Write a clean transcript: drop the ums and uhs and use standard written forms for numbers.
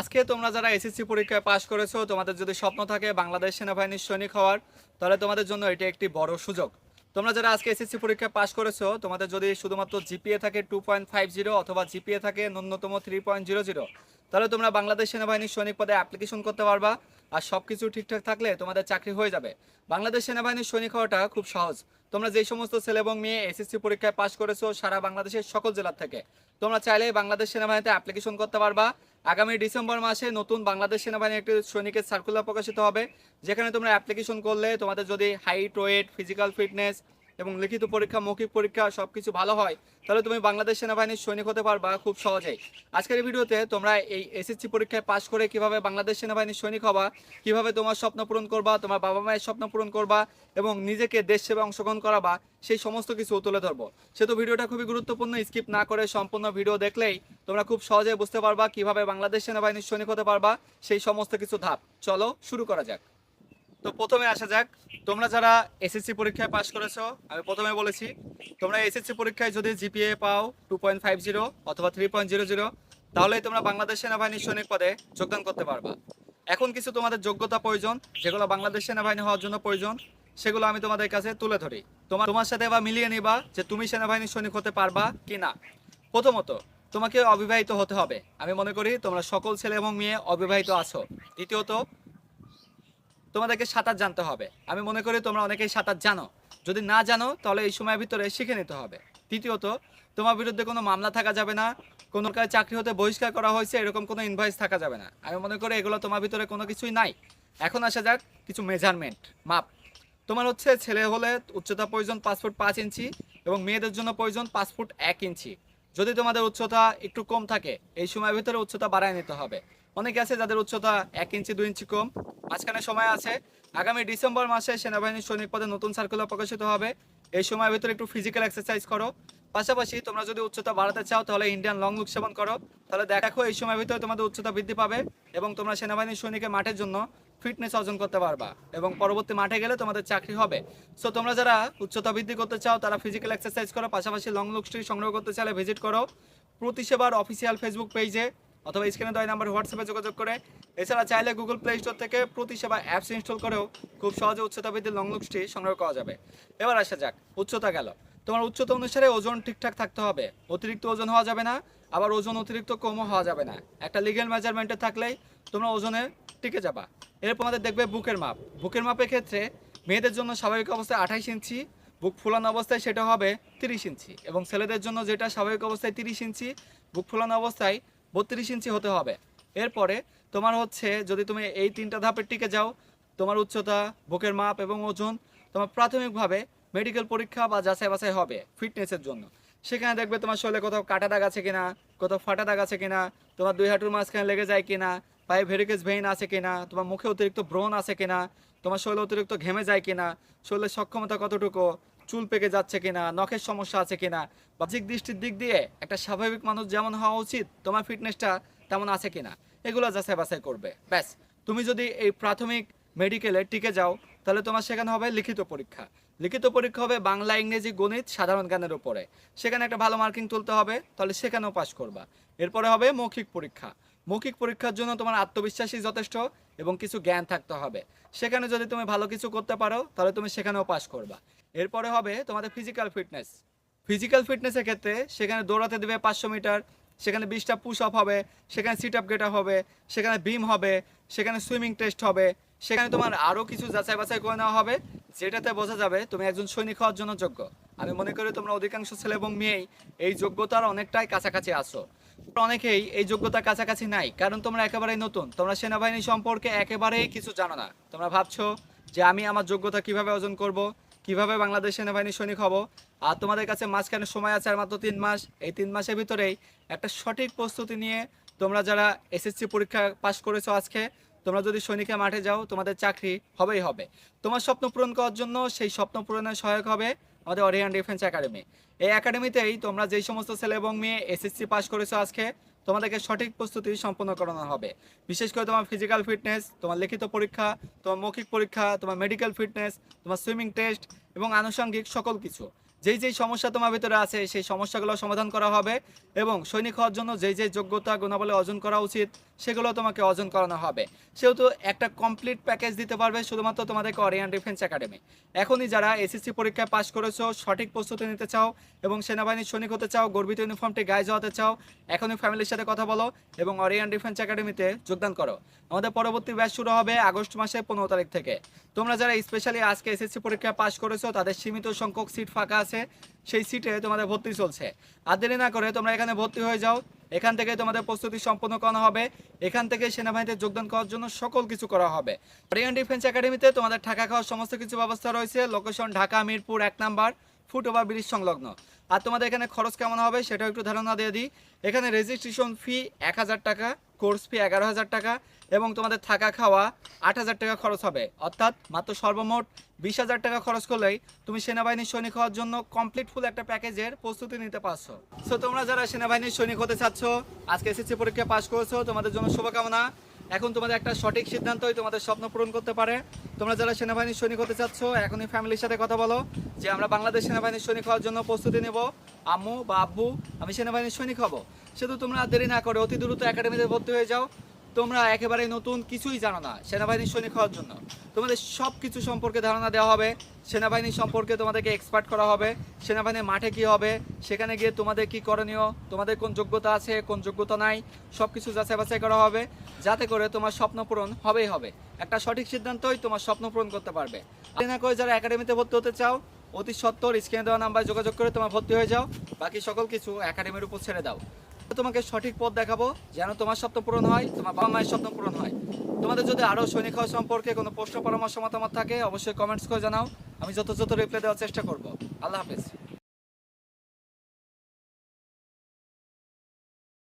আজকে তোমরা যারা এসএসসি পরীক্ষায় পাশ করেছো, তোমাদের যদি স্বপ্ন থাকে বাংলাদেশ সেনাবাহিনীর সৈনিক হওয়ার, তাহলে তোমাদের জন্য এটি একটি বড় সুযোগ। তোমরা যারা আজকে এসএসসি পরীক্ষায় পাশ করেছো, তোমাদের যদি শুধুমাত্র জিপিএ থাকে 2.50 অথবা জিপিএ থাকে ন্যূনতম 3.00, তাহলে তোমরা বাংলাদেশ সেনাবাহিনীর সৈনিক পদে অ্যাপ্লিকেশন করতে পারবা। আর সব কিছু ঠিকঠাক থাকলে তোমাদের চাকরি হয়ে যাবে। বাংলাদেশ সেনাবাহিনীর সৈনিক হওয়াটা খুব সহজ। তোমরা যেই সমস্ত ছেলে এবং মেয়ে এসএসসি পরীক্ষায় পাশ করেছো সারা বাংলাদেশের সকল জেলা থেকে, তোমরা চাইলেই বাংলাদেশ সেনাবাহিনীতে অ্যাপ্লিকেশন করতে পারবা। আগামী ডিসেম্বর মাসে নতুন বাংলাদেশ সেনাবাহিনীর একটি সৈনিকের সার্কুলার প্রকাশিত হবে, যেখানে তোমরা অ্যাপ্লিকেশন করলে তোমাদের যদি হাইট, ওয়েট, ফিজিক্যাল ফিটনেস এবং লিখিত পরীক্ষা, মৌখিক পরীক্ষা সব কিছু ভালো হয়, তাহলে তুমি বাংলাদেশ সেনাবাহিনীর সৈনিক হতে পারবা খুব সহজেই। আজকের এই ভিডিওতে তোমরা এই এসএসসি পরীক্ষায় পাশ করে কিভাবে বাংলাদেশ সেনাবাহিনীর সৈনিক হবা, কিভাবে তোমার স্বপ্ন পূরণ করবা, তোমার বাবা মায়ের স্বপ্ন পূরণ করবা এবং নিজেকে দেশ সেবা অংশগ্রহণ করাবা, সেই সমস্ত কিছু তুলে ধরবো। সেহেতু ভিডিওটা খুবই গুরুত্বপূর্ণ, স্কিপ না করে সম্পূর্ণ ভিডিও দেখলেই তোমরা খুব সহজে বুঝতে পারবা কিভাবে বাংলাদেশ সেনাবাহিনীর সৈনিক হতে পারবা, সেই সমস্ত কিছু ধাপ। চলো শুরু করা যাক। তো প্রথমে আসা যাক, তোমরা যারা এসএসসি পরীক্ষায় পাশ করেছো, আমি প্রথমে বলেছি তোমরা এসএসসি পরীক্ষায় যদি জিপিএ পাও 2.50 অথবা 3.00, তাহলেই তোমরা বাংলাদেশ সেনাবাহিনীর সৈনিক পদে যোগদান করতে পারবা। এখন কিছু তোমাদের যোগ্যতা প্রয়োজন, যেগুলো বাংলাদেশ সেনাবাহিনী হওয়ার জন্য প্রয়োজন, সেগুলো আমি তোমাদের কাছে তুলে ধরি। তোমার সাথে এবার মিলিয়ে নিবা যে তুমি সেনাবাহিনীর সৈনিক হতে পারবা কি না। প্রথমত, তোমাকে অবিবাহিত হতে হবে। আমি মনে করি তোমরা সকল ছেলে এবং মেয়ে অবিবাহিত আছো। দ্বিতীয়ত, তোমাদেরকে সাঁতার জানতে হবে। আমি মনে করি তোমরা অনেকেই সাঁতার জানো। যদি না জানো তাহলে এই সময়ের ভিতরে শিখে নিতে হবে। তৃতীয়ত, তোমার বিরুদ্ধে কোনো মামলা থাকা যাবে না, কোনো কারণে চাকরি হতে বহিষ্কার করা হয়েছে এরকম কোনো ইনভয়েস থাকা যাবে না। আমি মনে করি এগুলো তোমার ভিতরে কোনো কিছুই নাই। এখন আসা যাক কিছু মেজারমেন্ট, মাপ। তোমার হচ্ছে ছেলে হলে উচ্চতা প্রয়োজন 5 ফুট 5 ইঞ্চি এবং মেয়েদের জন্য প্রয়োজন 5 ফুট 1 ইঞ্চি। যদি তোমাদের উচ্চতা একটু কম থাকে, এই সময়ের ভিতরে উচ্চতা বাড়ায় নিতে হবে। অনেকে আছে যাদের উচ্চতা 1 ইঞ্চি 2 ইঞ্চি কম। মাঝখানে সময় আছে, আগামী ডিসেম্বর মাসে সেনাবাহিনীর সৈনিক পদে নতুন সার্কুলার প্রকাশিত হবে। এই সময়ের ভিতরে একটু ফিজিক্যাল এক্সারসাইজ করো। পাশাপাশি তোমরা যদি উচ্চতা বাড়াতে চাও তাহলে ইন্ডিয়ান লং লুক সেবন করো। তাহলে দেখো এই সময়ের ভিতরে তোমাদের উচ্চতা বৃদ্ধি পাবে এবং তোমরা সেনাবাহিনীর সৈনিকের মাঠের জন্য ফিটনেস অর্জন করতে পারবা এবং পরবর্তী মাঠে গেলে তোমাদের চাকরি হবে। সো তোমরা যারা উচ্চতা বৃদ্ধি করতে চাও তারা ফিজিক্যাল এক্সারসাইজ করো, পাশাপাশি লং লুক স্টিক সংগ্রহ করতে চাইলে ভিজিট করো প্রতিসেবার অফিসিয়াল ফেসবুক পেজে অথবা স্ক্রিনে দেওয়া নাম্বার হোয়াটসঅ্যাপে যোগাযোগ করে। এছাড়া চাইলে গুগল প্লে স্টোর থেকে প্রতিসেবা অ্যাপস ইনস্টল করেও খুব সহজে উচ্চতা বৃদ্ধির লং লুক স্টিক সংগ্রহ করা যাবে। এবার আসা যাক, উচ্চতা গেল। তোমার উচ্চতা অনুসারে ওজন ঠিকঠাক থাকতে হবে। অতিরিক্ত ওজন হওয়া যাবে না, আবার ওজন অতিরিক্ত কমও হওয়া যাবে না। একটা লিগ্যাল মেজারমেন্টে থাকলেই তোমরা ওজনে টিকে যাবা। এরপর আমাদের দেখবে বুকের মাপ। বুকের মাপের ক্ষেত্রে মেয়েদের জন্য স্বাভাবিক অবস্থায় 28 ইঞ্চি, বুক ফুলানো অবস্থায় সেটা হবে 30 ইঞ্চি এবং ছেলেদের জন্য যেটা স্বাভাবিক অবস্থায় 30 ইঞ্চি, বুক ফুলানো অবস্থায় 32 ইঞ্চি হতে হবে। এরপরে তোমার হচ্ছে যদি তুমি এই তিনটা ধাপের টিকে যাও, তোমার উচ্চতা, বুকের মাপ এবং ওজন, তোমার প্রাথমিকভাবে মেডিকেল পরীক্ষা বা যাচাই বাছাই হবে ফিটনেসের জন্য। সেখানে দেখবে তোমার শরীরে কোথাও কাটা দাগ আছে কিনা, কোথাও ফাটা দাগ আছে কিনা, তোমার দুই হাঁটুর মাঝখানে লেগে যায় কিনা, পায়ে ভেরিকেজ ভেইন আছে কিনা, তোমার মুখে অতিরিক্ত ব্রণ আছে কিনা, তোমার শরীরে অতিরিক্ত ঘেমে যায় কিনা, শরীরের সক্ষমতা কতটুকু, চুল পেকে যাচ্ছে কিনা, নখের সমস্যা আছে কিনা, বাহ্যিক দৃষ্টির দিক দিয়ে একটা স্বাভাবিক মানুষ যেমন হওয়া উচিত তোমার ফিটনেসটা তেমন আছে কিনা, এগুলো যাচাই বাছাই করবে। ব্যাস, তুমি যদি এই প্রাথমিক মেডিকেলে টিকে যাও তাহলে তোমার সেখানে হবে লিখিত পরীক্ষা। লিখিত পরীক্ষা হবে বাংলা, ইংরেজি, গণিত, সাধারণ জ্ঞানের উপরে। সেখানে একটা ভালো মার্কিং তুলতে হবে, তাহলে সেখানেও পাশ করবা। এরপরে হবে মৌখিক পরীক্ষা। মৌখিক পরীক্ষার জন্য তোমার আত্মবিশ্বাসই যথেষ্ট এবং কিছু জ্ঞান থাকতে হবে। সেখানে যদি তুমি ভালো কিছু করতে পারো তাহলে তুমি সেখানেও পাশ করবা। এরপরে হবে তোমাদের ফিজিক্যাল ফিটনেস। ফিজিক্যাল ফিটনেসের ক্ষেত্রে সেখানে দৌড়াতে দেবে 500 মিটার, সেখানে 20টা পুশ আপ হবে, সেখানে সিট আপ গেট আপ হবে, সেখানে বিম হবে, সেখানে সুইমিং টেস্ট হবে। সেখানে তোমার আরও কিছু যাচাই বাছাই করে নেওয়া হবে, যেটাতে বোঝা যাবে তুমি একজন সৈনিক হওয়ার জন্য যোগ্য। আমি মনে করি তোমরা অধিকাংশ ছেলে এবং মেয়েই এই যোগ্যতার অনেকটাই কাছাকাছি আছো। অনেকেই এই যোগ্যতার কাছাকাছি নাই, কারণ তোমরা একেবারেই নতুন। তোমরা সেনাবাহিনী সম্পর্কে একেবারেই কিছু জানো না। তোমরা ভাবছো যে আমি আমার যোগ্যতা কিভাবে অর্জন করব, কিভাবে বাংলাদেশ সেনাবাহিনীর সৈনিক হব। আর তোমাদের কাছে মাঝখানে সময় আছে আর মাত্র 3 মাস। এই 3 মাসের ভিতরেই একটা সঠিক প্রস্তুতি নিয়ে তোমরা যারা এসএসসি পরীক্ষা পাশ করেছো আজকে, তোমরা যদি সৈনিকের মাঠে যাও তোমাদের চাকরি হবেই হবে। তোমার স্বপ্ন পূরণ করার জন্য সেই স্বপ্ন পূরণের সহায়ক হবে আমাদের অরিয়ান ডিফেন্স একাডেমি। এই একাডেমিতেই তোমরা যেই সমস্ত ছেলে এবং মেয়ে এসএসসি পাশ করেছো আজকে, তোমাদেরকে সঠিক প্রস্তুতি সম্পন্ন করানো হবে। বিশেষ করে তোমার ফিজিক্যাল ফিটনেস, তোমার লিখিত পরীক্ষা, তোমার মৌখিক পরীক্ষা, তোমার মেডিকেল ফিটনেস, তোমার সুইমিং টেস্ট এবং আনুষঙ্গিক সকল কিছু। যেই যেই সমস্যা তোমার ভিতরে আছে সেই সমস্যাগুলো সমাধান করা হবে এবং সৈনিক হওয়ার জন্য যেই যেই যোগ্যতা গুণাবলী অর্জন করা উচিত সেগুলো তোমাকে অর্জন করানো হবে। সেহেতু একটা কমপ্লিট প্যাকেজ দিতে পারবে শুধুমাত্র তোমাদেরকে অরিয়ান ডিফেন্স একাডেমি। এখনই যারা এসএসসি পরীক্ষায় পাশ করেছো, সঠিক প্রস্তুতি নিতে চাও এবং সেনাবাহিনীর সৈনিক হতে চাও, গর্বিত ইউনিফর্মটি গায়ে জড়াতে চাও, এখনই ফ্যামিলির সাথে কথা বলো এবং অরিয়ান ডিফেন্স একাডেমিতে যোগদান করো। আমাদের পরবর্তী ব্যাচ শুরু হবে আগস্ট মাসের 15 তারিখ থেকে। তোমরা যারা স্পেশালি আজকে এসএসসি পরীক্ষায় পাশ করেছো তাদের সীমিত সংখ্যক সিট ফাঁকা আছে, সেই সিটে তোমাদের ভর্তি চলছে। আর দেরি না করে তোমরা এখানে ভর্তি হয়ে যাও। এখান থেকে তোমাদের প্রস্তুতি সম্পন্ন করানো হবে, এখান থেকে সেনাবাহিনীতে যোগদান করার জন্য সকল কিছু করা হবে। অরিয়ান ডিফেন্স একাডেমিতে তোমাদের থাকা খাওয়ার সমস্ত কিছু ব্যবস্থা রয়েছে। Location Dhaka Mirpur 1 number, foot over bridge সংলগ্ন। আর তোমাদের এখানে খরচ কেমন হবে সেটাও একটু ধারণা দিয়ে দিই। এখানে রেজিস্ট্রেশন ফি 1000 টাকা, কোর্স ফি 11,000 টাকা এবং তোমাদের থাকা খাওয়া 8,000 টাকা খরচ হবে। অর্থাৎ মাত্র সর্বমোট 20,000 টাকা খরচ করলেই তুমি সেনাবাহিনীর সৈনিক হওয়ার জন্য কমপ্লিট ফুল একটা প্যাকেজের প্রস্তুতি নিতে পারছো। সো তোমরা যারা সেনাবাহিনীর সৈনিক হতে চাচ্ছ, আজকে এসএসসি পরীক্ষা পাশ করেছো, তোমাদের জন্য শুভকামনা। এখন তোমাদের একটা সঠিক সিদ্ধান্তই তোমাদের স্বপ্ন পূরণ করতে পারে। তোমরা যারা সেনাবাহিনীর সৈনিক হতে চাচ্ছ এখনই ফ্যামিলির সাথে কথা বলো যে আমরা বাংলাদেশ সেনাবাহিনীর সৈনিক হওয়ার জন্য প্রস্তুতি নেব। আম্মু বা আব্বু আমি সেনাবাহিনীর সৈনিক হব। শুধু তোমরা দেরি না করে অতি দ্রুত একাডেমিতে ভর্তি হয়ে যাও। তোমরা একেবারে নতুন, কিছুই জানো না সেনাবাহিনীর সৈনিক হওয়ার জন্য। তোমাদের সব কিছু সম্পর্কে ধারণা দেওয়া হবে, সেনাবাহিনী সম্পর্কে তোমাদেরকে এক্সপার্ট করা হবে, সেনাবাহিনীর মাঠে কি হবে, সেখানে গিয়ে তোমাদের কি করণীয়, তোমাদের কোন যোগ্যতা আছে কোন যোগ্যতা নাই, সব কিছু যাচাই বাছাই করা হবে, যাতে করে তোমার স্বপ্ন পূরণ হবেই হবে। একটা সঠিক সিদ্ধান্তই তোমার স্বপ্ন পূরণ করতে পারবে। আর না করে যারা একাডেমিতে ভর্তি হতে চাও অতি সত্বর স্ক্রিনে দেওয়া নাম্বারে যোগাযোগ করে তোমার ভর্তি হয়ে যাও। বাকি সকল কিছু একাডেমির উপর ছেড়ে দাও। তোমাকে সঠিক পথ দেখাবো যেন তোমার স্বপ্ন পূরণ হয়, তোমার বাবা মায়ের স্বপ্ন পূরণ হয়। তোমাদের যদি আরও সৈনিক হওয়া সম্পর্কে কোনো প্রশ্ন পরামর্শ মতামত থাকে অবশ্যই কমেন্টস করে জানাও, আমি যথাযথ রিপ্লাই দেওয়ার চেষ্টা করব। আল্লাহ হাফেজ।